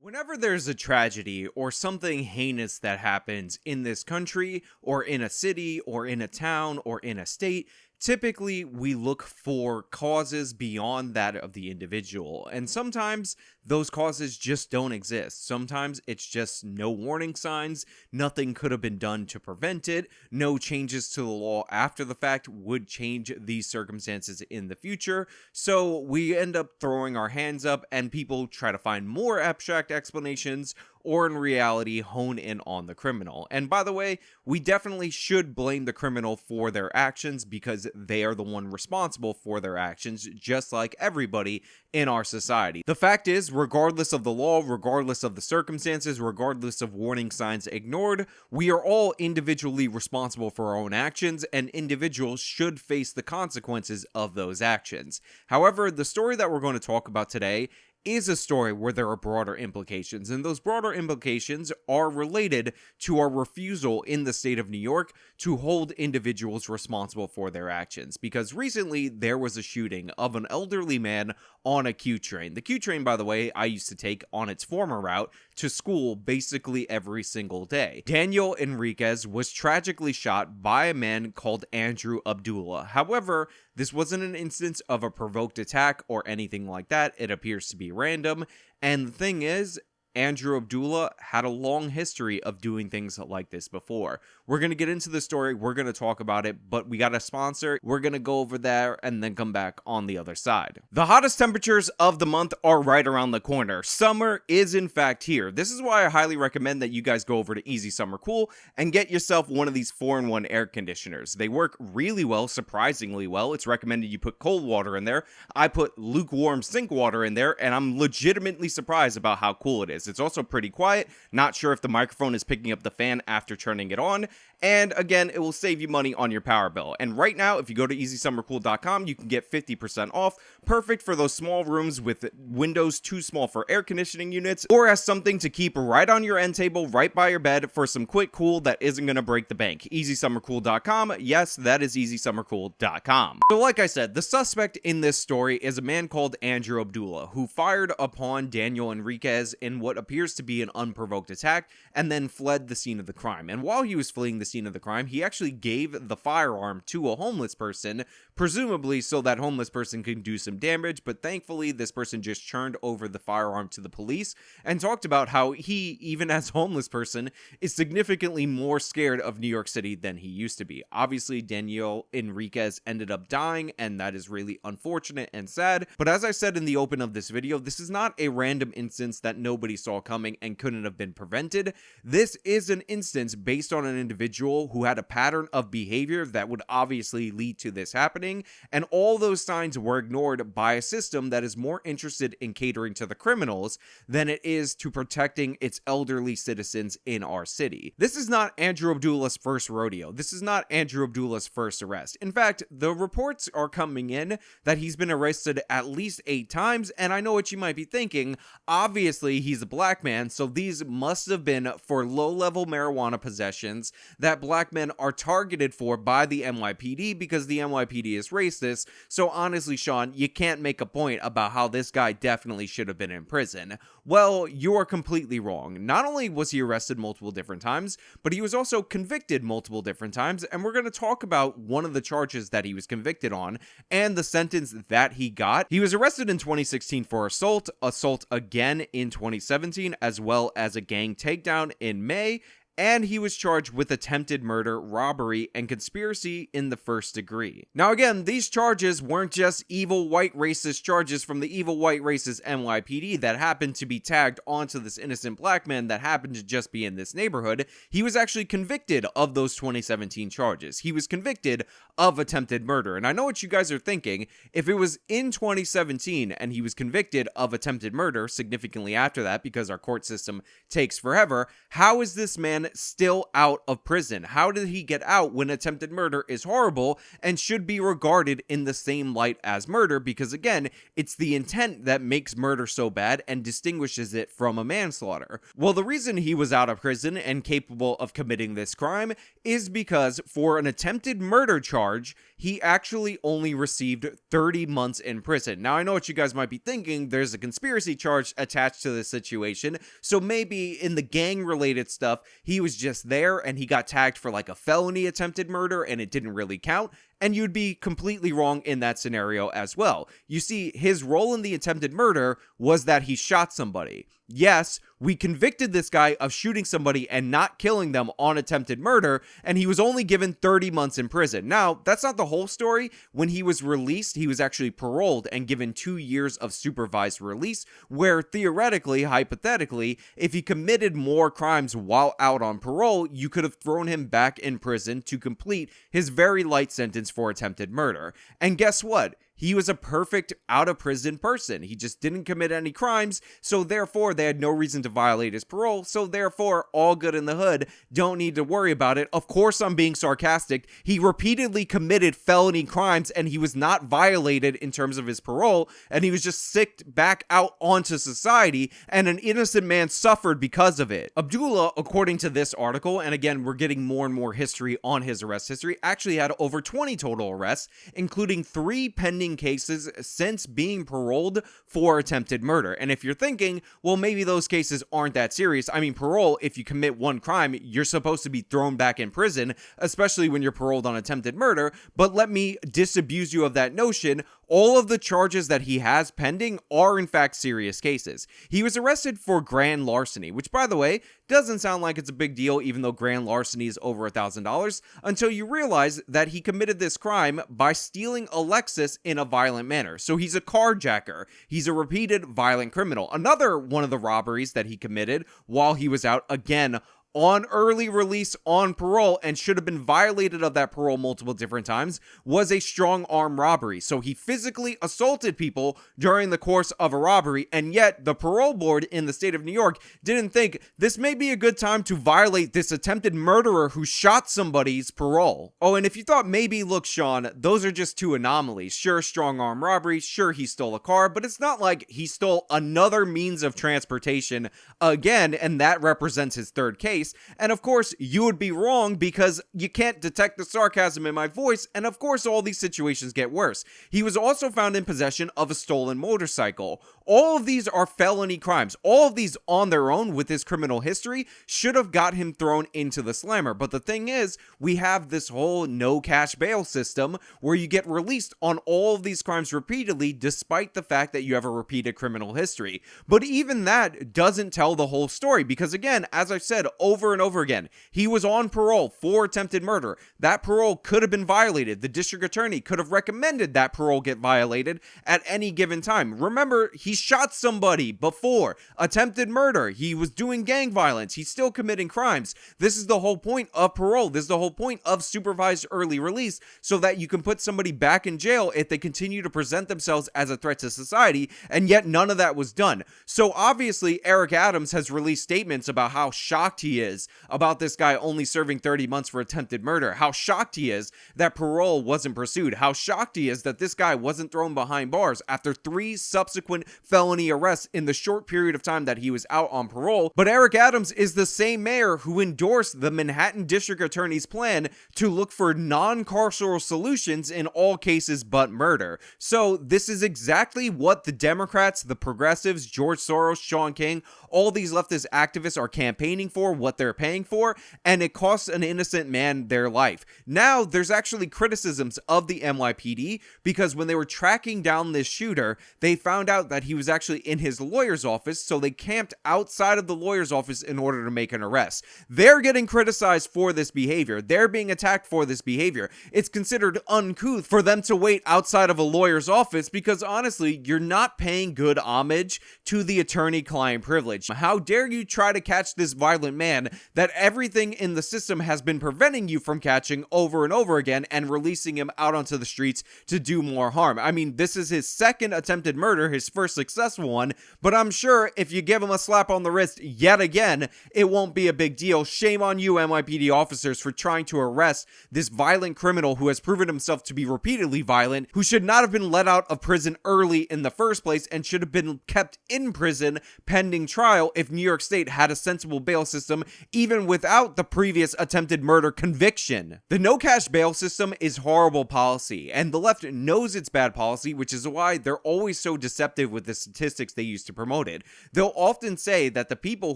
Whenever there's a tragedy or something heinous that happens in this country, or in a city, or in a town, or in a state, typically we look for causes beyond that of the individual. And sometimes those causes just don't exist. Sometimes it's just no warning signs, nothing could have been done to prevent it, no changes to the law after the fact would change these circumstances in the future. So we end up throwing our hands up, and people try to find more abstract explanations, or in reality hone in on the criminal. And by the way, we definitely should blame the criminal for their actions because they are the one responsible for their actions, just like everybody in our society. The fact is, regardless of the law, regardless of the circumstances, regardless of warning signs ignored, we are all individually responsible for our own actions, and individuals should face the consequences of those actions. However, the story that we're going to talk about today is a story where there are broader implications, and those broader implications are related to our refusal in the state of New York to hold individuals responsible for their actions. Because recently there was a shooting of an elderly man on a Q train. The Q train, by the way, I used to take on its former route to school basically every single day. Daniel Enriquez was tragically shot by a man called Andrew Abdullah. However, this wasn't an instance of a provoked attack or anything like that. It appears to be random. And the thing is, Andrew Abdullah had a long history of doing things like this before. We're going to get into the story, we're going to talk about it, but we got a sponsor. We're going to go over there and then come back on the other side. The hottest temperatures of the month are right around the corner. Summer is in fact here. This is why I highly recommend that you guys go over to Easy Summer Cool and get yourself one of these 4-in-1 air conditioners. They work really well, surprisingly well. It's recommended you put cold water in there. I put lukewarm sink water in there, and I'm legitimately surprised about how cool it is. It's also pretty quiet. Not sure if the microphone is picking up the fan after turning it on. And again, it will save you money on your power bill. And right now, if you go to EasySummerCool.com, you can get 50% off. Perfect for those small rooms with windows too small for air conditioning units, or as something to keep right on your end table, right by your bed for some quick cool that isn't going to break the bank. EasySummerCool.com. Yes, that is EasySummerCool.com. So like I said, the suspect in this story is a man called Andrew Abdullah, who fired upon Daniel Enriquez in what appears to be an unprovoked attack, and then fled the scene of the crime. And while he was fleeing the scene of the crime, he actually gave the firearm to a homeless person, presumably so that homeless person could do some damage, but thankfully this person just turned over the firearm to the police and talked about how he, even as a homeless person, is significantly more scared of New York City than he used to be. Obviously, Daniel Enriquez ended up dying, and that is really unfortunate and sad, but as I said in the open of this video, this is not a random instance that nobody saw coming and couldn't have been prevented. This is an instance based on an individual who had a pattern of behavior that would obviously lead to this happening, and all those signs were ignored by a system that is more interested in catering to the criminals than it is to protecting its elderly citizens in our city. This is not Andrew Abdullah's first rodeo. This is not Andrew Abdullah's first arrest. In fact, the reports are coming in that he's been arrested at least 8 times, and I know what you might be thinking. Obviously, he's a black man, so these must have been for low-level marijuana possessions that black men are targeted for by the NYPD because the NYPD is racist. So honestly, Sean, you can't make a point about how this guy definitely should have been in prison. Well, you are completely wrong. Not only was he arrested multiple different times, but he was also convicted multiple different times, and we're going to talk about one of the charges that he was convicted on and the sentence that he got. He was arrested in 2016 for assault again in 2017, as well as a gang takedown in May, and he was charged with attempted murder, robbery, and conspiracy in the first degree. Now again, these charges weren't just evil white racist charges from the evil white racist NYPD that happened to be tagged onto this innocent black man that happened to just be in this neighborhood. He was actually convicted of those 2017 charges. He was convicted of attempted murder. And I know what you guys are thinking. If it was in 2017 and he was convicted of attempted murder significantly after that, because our court system takes forever, how is this man still out of prison? How did he get out when attempted murder is horrible and should be regarded in the same light as murder? Because again, it's the intent that makes murder so bad and distinguishes it from a manslaughter. Well, the reason he was out of prison and capable of committing this crime is because for an attempted murder charge, he actually only received 30 months in prison. Now, I know what you guys might be thinking. There's a conspiracy charge attached to this situation, so maybe in the gang-related stuff, he was just there and he got tagged for like a felony attempted murder and it didn't really count. And you'd be completely wrong in that scenario as well. You see, his role in the attempted murder was that he shot somebody. Yes, we convicted this guy of shooting somebody and not killing them on attempted murder, and he was only given 30 months in prison. Now, that's not the whole story. When he was released, he was actually paroled and given 2 years of supervised release, where theoretically, hypothetically, if he committed more crimes while out on parole, you could have thrown him back in prison to complete his very light sentence for attempted murder. And guess what? He was a perfect out-of-prison person. He just didn't commit any crimes, so therefore they had no reason to violate his parole, so therefore all good in the hood, don't need to worry about it. Of course I'm being sarcastic. He repeatedly committed felony crimes and he was not violated in terms of his parole, and he was just sicked back out onto society, and an innocent man suffered because of it. Abdullah, according to this article, and again we're getting more and more history on his arrest history, actually had over 20 total arrests, including 3 pending cases since being paroled for attempted murder. And if you're thinking, well, maybe those cases aren't that serious. I mean, parole, if you commit one crime, you're supposed to be thrown back in prison, especially when you're paroled on attempted murder. But let me disabuse you of that notion. All of the charges that he has pending are in fact serious cases. He was arrested for grand larceny, which by the way, doesn't sound like it's a big deal even though grand larceny is over $1,000, until you realize that he committed this crime by stealing a Lexus in a violent manner. So he's a carjacker. He's a repeated violent criminal. Another one of the robberies that he committed while he was out, again, on early release on parole and should have been violated of that parole multiple different times, was a strong arm robbery. So he physically assaulted people during the course of a robbery, and yet the parole board in the state of New York didn't think this may be a good time to violate this attempted murderer who shot somebody's parole. Oh, and if you thought maybe, look, Sean, those are just 2 anomalies. Sure, strong arm robbery, sure, he stole a car, but it's not like he stole another means of transportation again, and that represents his 3rd case. And of course, you would be wrong because you can't detect the sarcasm in my voice, and of course all these situations get worse. He was also found in possession of a stolen motorcycle. All of these are felony crimes. All of these on their own with his criminal history should have got him thrown into the slammer. But the thing is, we have this whole no cash bail system where you get released on all of these crimes repeatedly despite the fact that you have a repeated criminal history. But even that doesn't tell the whole story because again, as I've said over and over again, he was on parole for attempted murder. That parole could have been violated. The district attorney could have recommended that parole get violated at any given time. Remember, he shot somebody before. Attempted murder. He was doing gang violence. He's still committing crimes. This is the whole point of parole. This is the whole point of supervised early release, so that you can put somebody back in jail if they continue to present themselves as a threat to society, and yet none of that was done. So obviously, Eric Adams has released statements about how shocked he is about this guy only serving 30 months for attempted murder, how shocked he is that parole wasn't pursued, how shocked he is that this guy wasn't thrown behind bars after 3 subsequent felony arrests in the short period of time that he was out on parole. But Eric Adams is the same mayor who endorsed the Manhattan District Attorney's plan to look for non-carceral solutions in all cases but murder. So this is exactly what the Democrats, the progressives, George Soros, Shaun King, all these leftist activists are campaigning for, what they're paying for, and it costs an innocent man their life. Now, there's actually criticisms of the NYPD because when they were tracking down this shooter, they found out that he was actually in his lawyer's office, so they camped outside of the lawyer's office in order to make an arrest. They're getting criticized for this behavior. They're being attacked for this behavior. It's considered uncouth for them to wait outside of a lawyer's office because honestly, you're not paying good homage to the attorney-client privilege. How dare you try to catch this violent man understand that everything in the system has been preventing you from catching over and over again and releasing him out onto the streets to do more harm. I mean, this is his second attempted murder, his first successful one, but I'm sure if you give him a slap on the wrist yet again, it won't be a big deal. Shame on you, NYPD officers, for trying to arrest this violent criminal who has proven himself to be repeatedly violent, who should not have been let out of prison early in the first place and should have been kept in prison pending trial if New York State had a sensible bail system even without the previous attempted murder conviction. The no cash bail system is horrible policy, and the left knows it's bad policy, which is why they're always so deceptive with the statistics they use to promote it. They'll often say that the people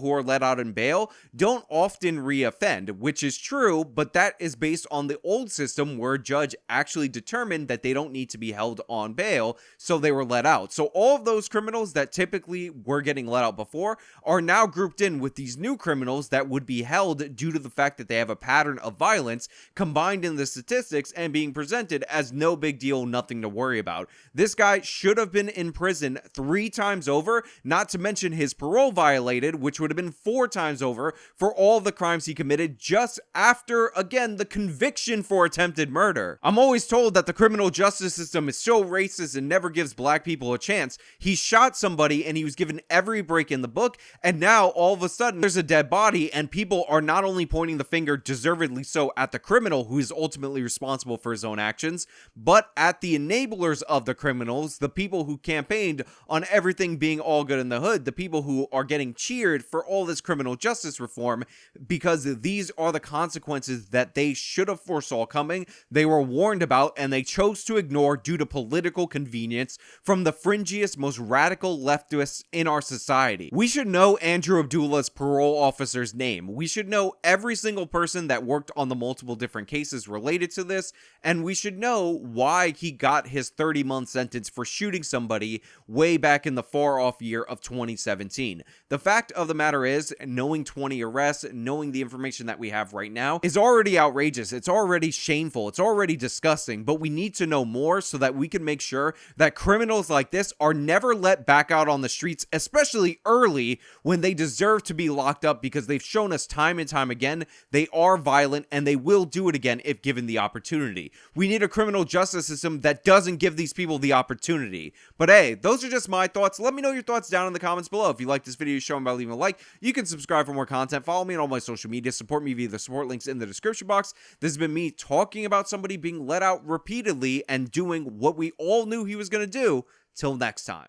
who are let out in bail don't often reoffend, which is true, but that is based on the old system where a judge actually determined that they don't need to be held on bail, so they were let out. So all of those criminals that typically were getting let out before are now grouped in with these new criminals that would be held due to the fact that they have a pattern of violence combined in the statistics and being presented as no big deal, nothing to worry about. This guy should have been in prison 3 times over, not to mention his parole violated, which would have been 4 times over for all the crimes he committed just after, again, the conviction for attempted murder. I'm always told that the criminal justice system is so racist and never gives black people a chance. He shot somebody and he was given every break in the book, and now all of a sudden there's a dead body and people are not only pointing the finger, deservedly so, at the criminal who is ultimately responsible for his own actions, but at the enablers of the criminals, the people who campaigned on everything being all good in the hood, the people who are getting cheered for all this criminal justice reform, because these are the consequences that they should have foresaw coming, they were warned about, and they chose to ignore due to political convenience from the fringiest, most radical leftists in our society. We should know Andrew Abdullah's parole officer's name. We should know every single person that worked on the multiple different cases related to this, and we should know why he got his 30-month sentence for shooting somebody way back in the far-off year of 2017. The fact of the matter is, knowing 20 arrests, knowing the information that we have right now, is already outrageous. It's already shameful. It's already disgusting, but we need to know more so that we can make sure that criminals like this are never let back out on the streets, especially early when they deserve to be locked up, because they've shown us time and time again they are violent and they will do it again if given the opportunity. We need a criminal justice system that doesn't give these people the opportunity. But hey, those are just my thoughts. Let me know your thoughts down in the comments below. If you like this video, show me by leaving a like. You can subscribe for more content. Follow me on all my social media. Support me via the support links in the description box. This has been me talking about somebody being let out repeatedly and doing what we all knew he was going to do. Till next time.